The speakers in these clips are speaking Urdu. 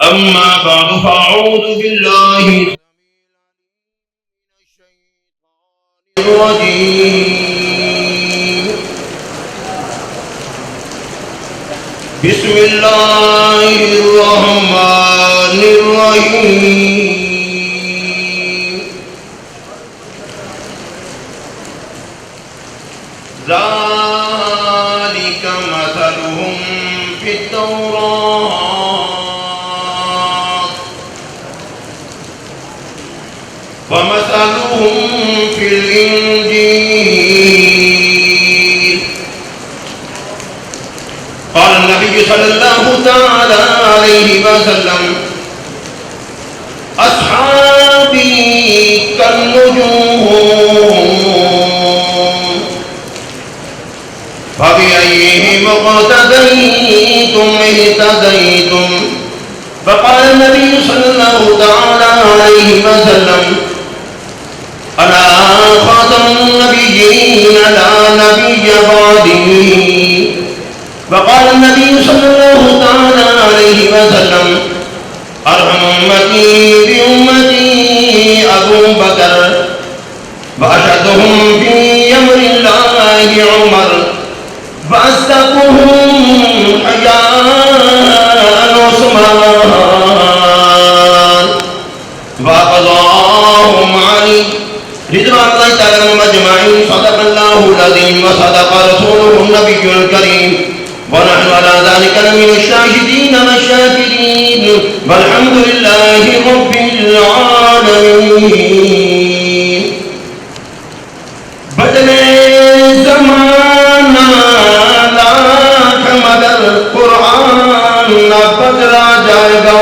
أما بعد فأعوذ بالله الرجيم بسم الله الرحمن الرحيم ذلك مثلهم في التوراة ومثلهم في الإنجيل قال النبي صلى الله تعالى عليه وسلم أصحابي كالنجوم فبأيهم اقتديتم اهتديتم فقال النبي صلى الله تعالى عليه وسلم أنا خاتم النبيين لا نبي بعدي وقال النبي صلى الله تعالى عليه وسلم أرحم أمتي بأمتي أبو بكر وأشهدهم في أمر الله عمر وأصدقهم حياء عثمان وقضاهم علي رضوان الله تعالى مجمعين صدق الله العظيم وصدق رسوله النبي الكريم ونحن على ذلك من الشاهدين والشاكرين والحمد لله رب العالمين. بدلے زمانہ لاکھ مگر قرآن نہ بدلا جائے گا.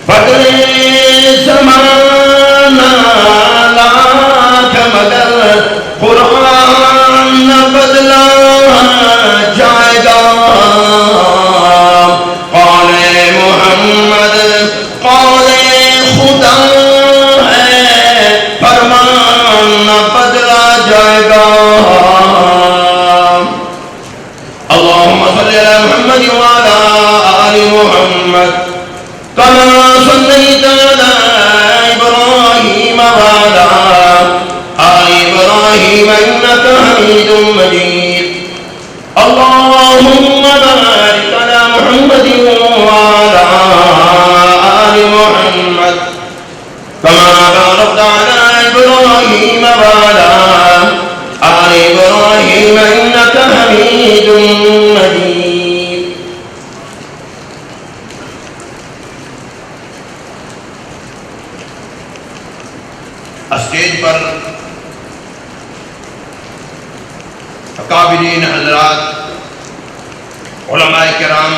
بدلے زمانہ لاکھ مگر قرآن نہ بدلا جائے گا. قول محمد قول خدا ہے فرمان نہ بدلا جائے گا. اللهم صل على محمد وعلى آل محمد كما صليت على إبراهيم وعلى آل إبراهيم إنك حميد مجيد. اللهم بارك على محمد وعلى آل محمد كما باركت على إبراهيم وعلى آل إبراهيم إنك حميد مجيد. اسٹیج پر اکابرین حضرات، علماء کرام،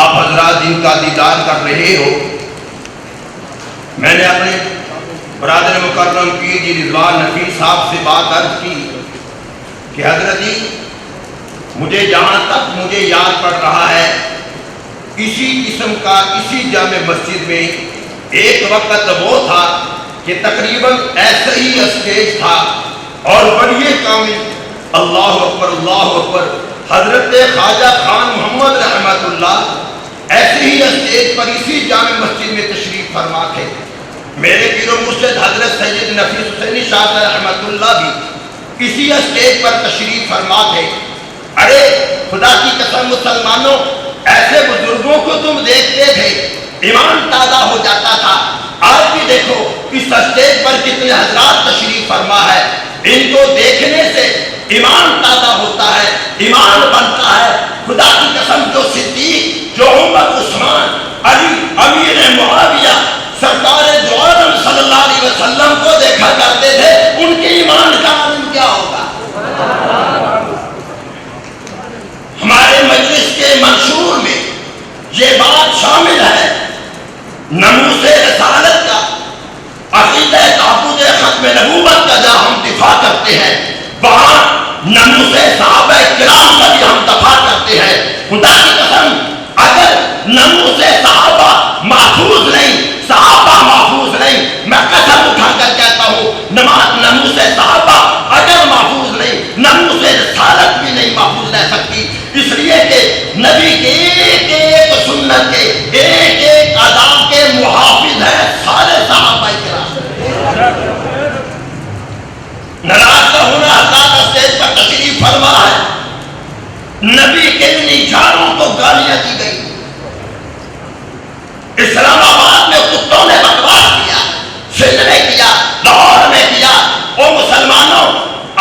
آپ حضرات جن کا دیدار کر رہے ہو، میں نے اپنے برادر مکرم پیر جی رضوان نفیس صاحب سے بات عرض کی کہ حضرت جی مجھے جہاں تک مجھے یاد پڑ رہا ہے اسی قسم کا اسی جامع مسجد میں ایک وقت وہ تھا کہ تقریباً ایسا ہی اسٹیج تھا اور بڑی کامل اللہ اکبر حضرت خواجہ خان محمد رحمت اللہ ایسے ہی اسٹیج پر اسی جامع مسجد میں تشریف فرما تھے. میرے پیر و مرشد حضرت سید نفیس حسینی شاہ رحمت اللہ بھی اسی اسٹیج پر تشریف فرما تھے. ارے خدا کی قسم مسلمانوں، ایسے بزرگوں کو تم دیکھتے تھے ایمان تازہ ہو جاتا تھا. آج بھی دیکھو اس اسٹیج پر کتنے حضرات تشریف فرما ہے. ان کو دیکھنے سے ایمان تازہ ہوتا ہے، ایمان بنتا ہے. خدا کی قسم جو صدیق، جو عمر، عثمان، علی، امیر معاویہ، سرکار دو عالم صلی اللہ علیہ وسلم کو دیکھا کرتے تھے، ان کے ایمان کا عالم کیا ہوگا. ہمارے مجلس کے منشور میں یہ بات شامل ہے، ناموس رسالت کا، عقیدہ تعبد ختم نبوت کا جہاں ہم دفاع کرتے ہیں، وہاں ناموس صحابہ کرام کا بھی ہم دفاع کرتے ہیں. خدا کی قسم اگر ناموس صحابہ محفوظ نہیں، صحابہ محفوظ نہیں، میں قسم اٹھا کر کہتا ہوں ناموس نبی کے نجاروں کو گالیاں دی گئی. اسلام آباد میں کتوں نے بکواس کیا, سندھ میں کیا, لاہور میں کیا. او مسلمانوں,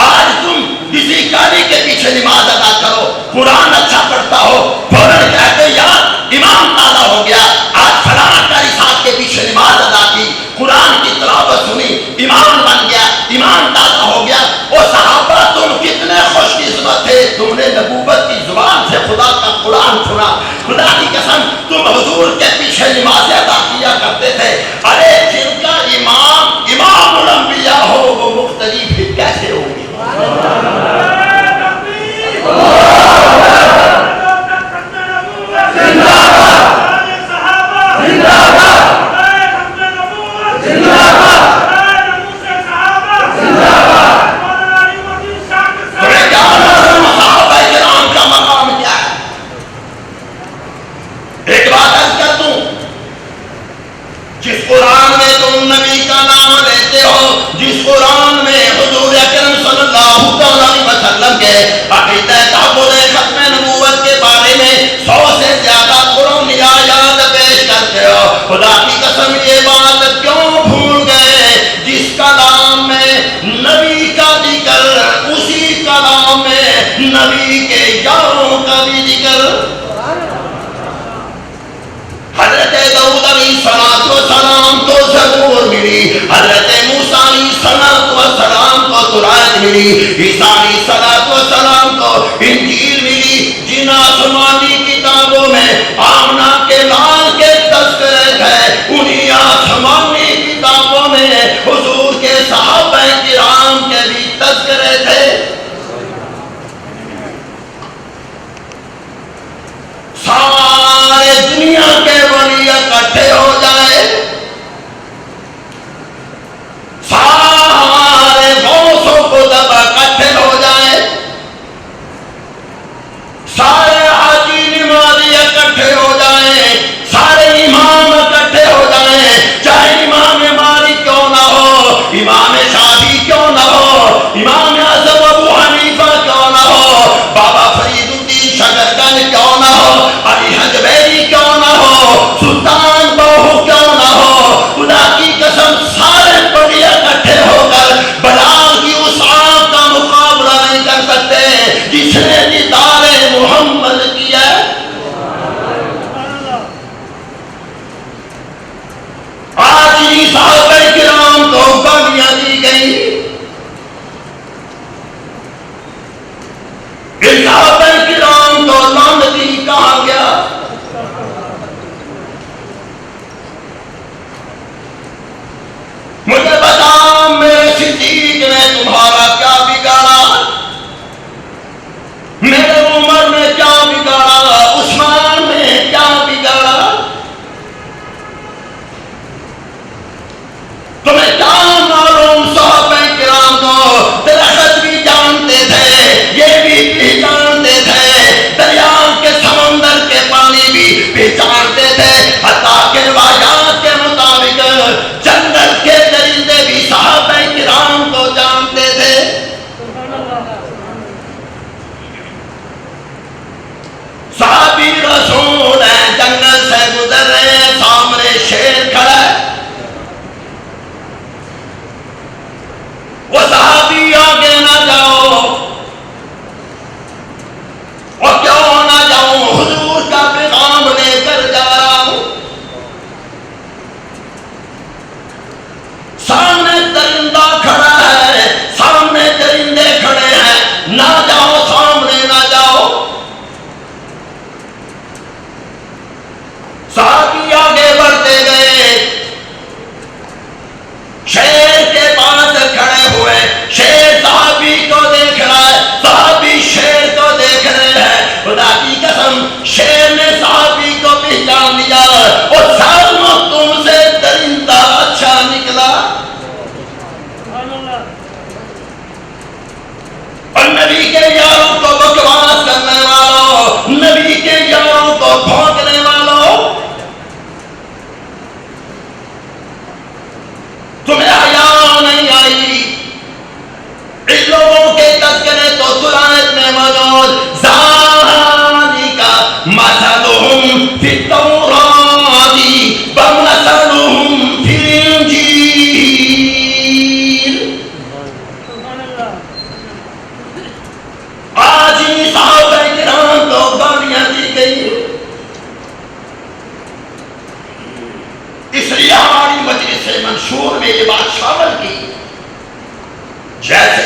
آج تم کسی گالی کے پیچھے نماز ادا کرو, قرآن اچھا پڑھتا ہو, فوراً کہتے یار امام تازہ ہو گیا, آج فلاں کاری صاحب کے پیچھے نماز ادا کی, قرآن کی تلاوت سنی, ایمان بن گیا, ایمان تازہ ہو گیا. او صحابہ تم کتنے خوش قسمت تھے, تم نے نبوت کی زبان سے خدا کا قرآن سنا. خدا کی قسم تم حضور کے پیچھے نماز ادا کیا کرتے تھے. ارے جن کا امام امام الانبیاء ہو وہ مقتدی پھر کیسے ہوگی؟ جس قرآن میں تم نبی کا نام لیتے ہو, جس قرآن میں حضور اکرم صلی اللہ علیہ وسلم کے عقیدہ تحفظ ختم نبوت کے بارے میں 100 سے زیادہ قرآنی آیات پیش کرتے ہو, خدا کی قسم یہ بات کیوں بھول گئے جس کلام میں نبی کا ذکر اسی کلام میں نبی کے یاروں کا بھی ذکر. حضرت داؤد علیہ السلام تو زبور ملی, حضرت موسیٰ علیہ السلام کو تورات ملی, عیسیٰ علیہ السلام کو انجیل ملی. جن آسمانی کتابوں میں آمنہ کے لال کے تذکرے تھے, انہی آسمانی کتابوں میں حضور کے صحابہ کرام کے بھی تذکرے تھے. سارے دنیا کے ولی اکٹھے ہو جائے, سارے غوثوں کو دبا اکٹھے ہو جائے, سارے حاجی نمازی اکٹھے ہو جائیں, سارے امام اکٹھے ہو جائیں, چاہے امام مالک کیوں نہ ہو, امام شافعی کیوں نہ ہو, امام اعظم ابو حنیفہ کیوں نہ ہو, بابا فرید الدین شکرگن کیوں نہ ہو, علی حجویری کیوں نہ ہو, سلطان بہو کیوں نہ ہو, خدا کی قسم سارے بڑی اکٹھے ہو کر بلال کی اس آگ کا مقابلہ نہیں کر سکتے جس نے دیدار محمد کیا. آج ہی صحابہ کرام کو گالیاں دی گئی, صحابہ کرام کو لعنتی کہا گیا. مجھے بتا میرے صدیق نے تمہارا کیا بگاڑا, میرے عمر نے کیا بگاڑا, عثمان نے کیا بگاڑا, تمہیں کیا معلوم صحابہ کرام کو درخت بھی جانتے تھے, یہ بھی جانتے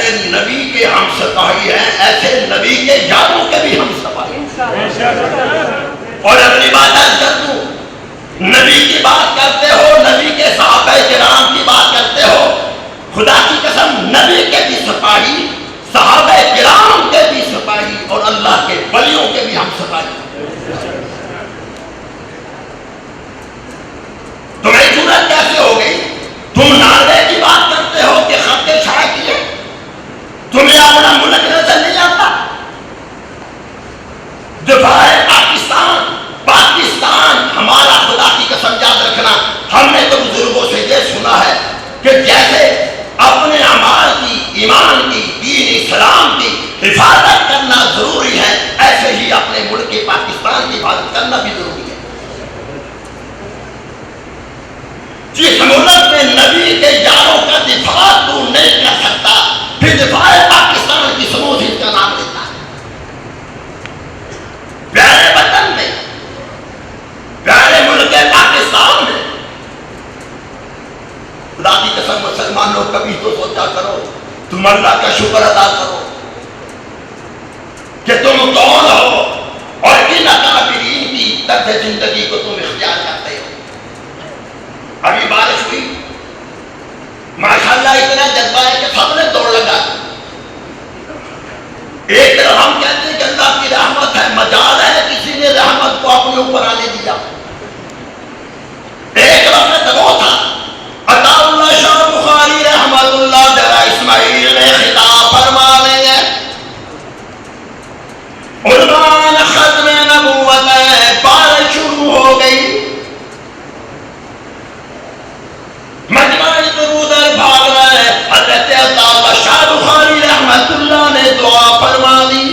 جیسے نبی کے ہم سپاہی ہیں ایسے نبی کے یاروں کے بھی ہم سپاہی ہیں. اور اپنی بات عرض کر دوں، نبی کی بات کرتے ہو، نبی کے صحابہ کرام کی بات کرتے ہو، خدا کی قسم نبی کے بھی سپاہی، صحابہ کرام کے بھی سپاہی اور اللہ کے ولیوں کے بھی ہم سپاہی. تمہیں ضرورت کیسے ہو گئی؟ تم ناروے کی بات کرتے ہو کہ خط شائع کیے، تمہیں اپنا ملک نظر نہیں آتا؟ دفاع پاکستان، پاکستان ہمارا خدا کی قسم یاد رکھنا، ہم نے تو بزرگوں سے یہ سنا ہے کہ جیسے اپنے اعمال کی، ایمان کی، دین اسلام کی حفاظت کرنا ضروری ہے، ایسے ہی اپنے ملک پاکستان کی حفاظت کرنا بھی ضروری ہے. جس ملک میں نبی کے یاروں کا دفاع تو نہیں کر سکتا، پھر دفاع پاکستان کی سموجھت کا نام لیتا ہے. پیارے وطن میں، پیارے ملک پاکستان میں، خدا کی قسم مسلمانوں کبھی تو سوچا کرو، تم اللہ کا شکر ادا کرو کہ تم کون ہو اور کن اکابرین کی طرز زندگی کو تم اختیار کرتے ہو. ابھی بارش ہوئی، ماشاءاللہ اتنا جذبہ ہے کہ سب نے دوڑ لگا. ایک طرف ہم کہتے ہیں کہ اللہ کی رحمت ہے، مجال ہے کسی نے رحمت کو اپنے اوپر آنے دیا. ایک وقت وہ تھا، عطا اللہ شاہ بخاری رحمت اللہ ذرا اسماعیل میں خطاب فرما رہے ہیں، عنوان ختم نبوت ہے، بارش شروع ہو گئی، مجمع ادھر بھاگ رہا ہے. حضرت عطا اللہ شاہ بخاری رحمت اللہ نے دعا فرما دی،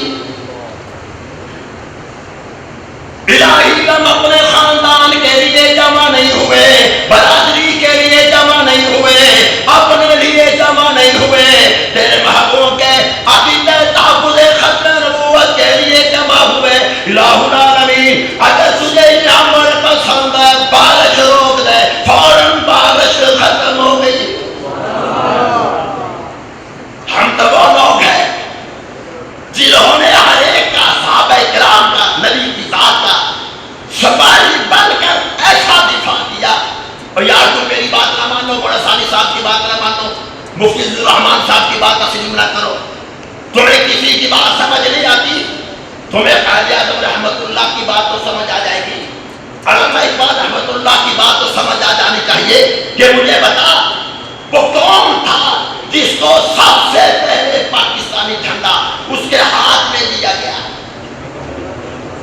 الہی ہم اپنے خاندان کے لیے جمع نہیں ہوئے، برادری کے لیے جمع نہیں ہوئے، اپنے لیے جمع نہیں ہوئے، تیرے محبوب کے عقیدہ تحفظ ختم نبوت کے لیے جمع ہوئے. الہ العالمین اگر تجھے یہ عمل پسند ہے بارش روک دے. فوراً بارش ختم ہو گئی. ہم تو وہ لوگ ہیں جنہوں نے ہر ایک کا، صحابہ کرام کا، نبی کی ذات کا سپاہی بن کر ایسا دفاع کیا. اور یار تم میری بات نہ مانو، بڑا ثانی صاحب کی بات نہ مانو، مفتی عبد الرحمان صاحب کی بات تسلیم نہ کرو. تمہیں کسی کی بات سمجھ نہیں آتی، تمہیں قائد اعظم رحمت اللہ کی بات تو سمجھ آ جائے گی، علامہ اقبال رحمت اللہ کی بات تو سمجھ آ جانی چاہیے کہ مجھے بتا وہ کون تھا جس کو سب سے پہلے پاکستانی جھنڈا اس کے ہاتھ میں دیا گیا.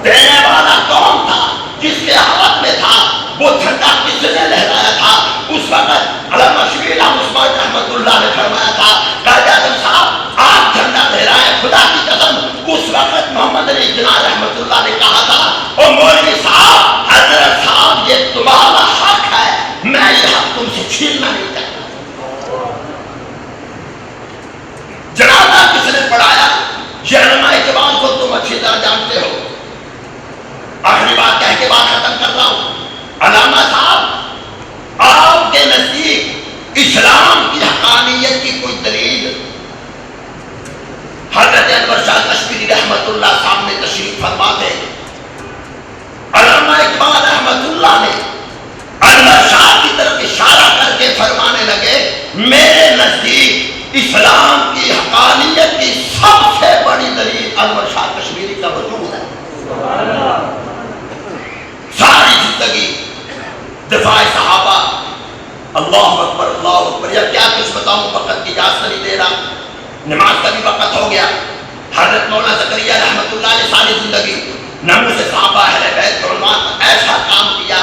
دینے والا کون تھا جس کے ہاتھ میں تھا؟ وہ جھنڈا کس نے لہرایا تھا؟ اس وقت علامہ شبیر احمد عثمان رحمت اللہ نے فرمایا تھا، قائد اعظم صاحب آپ جھنڈا لہرائیں. خدا کی قسم اس وقت محمد علی جناح رحمت اللہ نے کہا تھا، او مولوی صاحب، حضرت صاحب یہ تمہارا حق ہے، میں یہ حق تم سے چھیننا نہیں چاہتا. جنازہ کس نے پڑھایا؟ یہ علماء اقبال کو تم اچھی طرح جانتے ہو. آخری بات کہہ کے بات ختم کر رہا ہوں. علامہ صاحب آپ کے نزدیک اسلام کی حقانیت کی کوئی دلیل؟ حضرت انور شاہ کشمیری رحمت اللہ سامنے تشریف فرما تھے. علامہ اقبال رحمت اللہ نے انور شاہ کی طرف اشارہ کر کے فرمانے لگے، میرے نزدیک اسلام کی حقانیت کی سب سے بڑی دلیل انور شاہ کشمیری کا وجود ہے. ساری زندگی دفاع صحابہ، اللہ اکبر اللہ اکبر. یا کیا کچھ بتاؤں، وقت کی اجازت نہیں دے رہا، نماز کا بھی وقت ہو گیا. حضرت مولانا زکریا رحمت اللہ نے ساری زندگی نمو سے صحابہ اہل بیت کے عنوان پر ایسا کام کیا،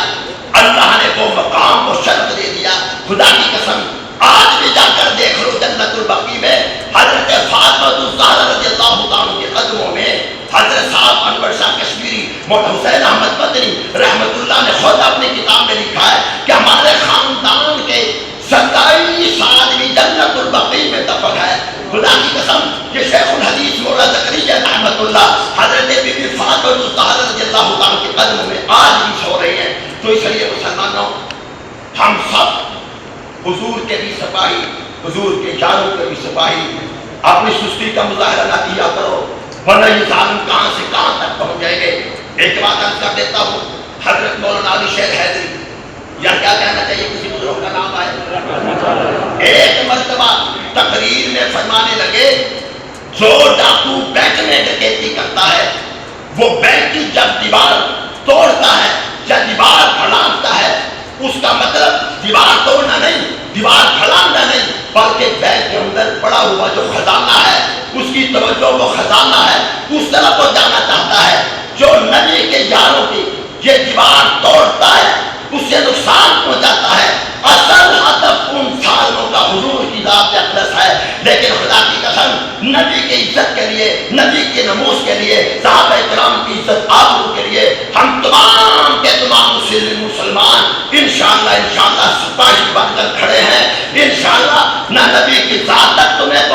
اللہ نے وہ مقام و شرف دے دیا. خدا کی قسم آج بھی جا کر دیکھ لو جنت البقیع میں حضرت فاطمہ الزہرا رضی اللہ تعالیٰ کے قدموں میں حضرت صاحب انور شاہ کشمیری، مولانا حسین احمد مدنی رحمت اللہ نے خود اپنی کتاب میں لکھا ہے کہ ہمارے خاندان کے 27 آدمی جنت البقیع میں دفن ہے. خدا کی قسم کہ شیخ الحدیث مولانا زکریا رحمت اللہ حضرت بی بی فاطمہ الزہرا رضی اللہ تعالیٰ کے قدموں میں آج بھی سو رہے ہیں. تو اس لیے مسلمانوں، ہم سب حضور کے بھی سپاہی، حضور کے یاروں کے بھی سپاہی، اپنی سستی کا مظاہرہ نہ کیا کرو، ورنہ یہ ظالم کہاں سے کہاں تک پہنچ جائیں گے۔ ایک بات عرض کر دیتا ہوں، حضرت مولانا علی شیر حیدری، یا کیا کہنا چاہیے، کسی بزرگ کا نام آئے، ایک مرتبہ تقریر میں فرمانے لگے جو ڈاکو بینک میں ڈکیتی کرتا ہے وہ بینک کی جب دیوار توڑتا ہے یا دیوار پھلانگتا ہے، اس کا مطلب دیوار توڑنا نہیں، دیوار پھلانگنا نہیں، بلکہ بینک کے اندر پڑا ہوا جو خزانہ ہے اس کی توجہ وہ خزانہ ہے اس طرف وہ جانا چاہتا ہے۔ جو نبی کے یاروں کی یہ دیوار توڑتا ہے اس سے نقصان پہنچاتا ہے، اصل ہدف ان سالوں کا حضور کی ذات اقدس ہے، لیکن خدا کی قسم نبی کی عزت کے لیے، نبی کے نموز کے لیے، صحابہ کرام کی عزت آبرو کے لیے ہم تمام کے تمام مسلمان انشاءاللہ سپاہی بن کر کھڑے ہیں۔ انشاءاللہ نہ نبی کی ذات تک تمہیں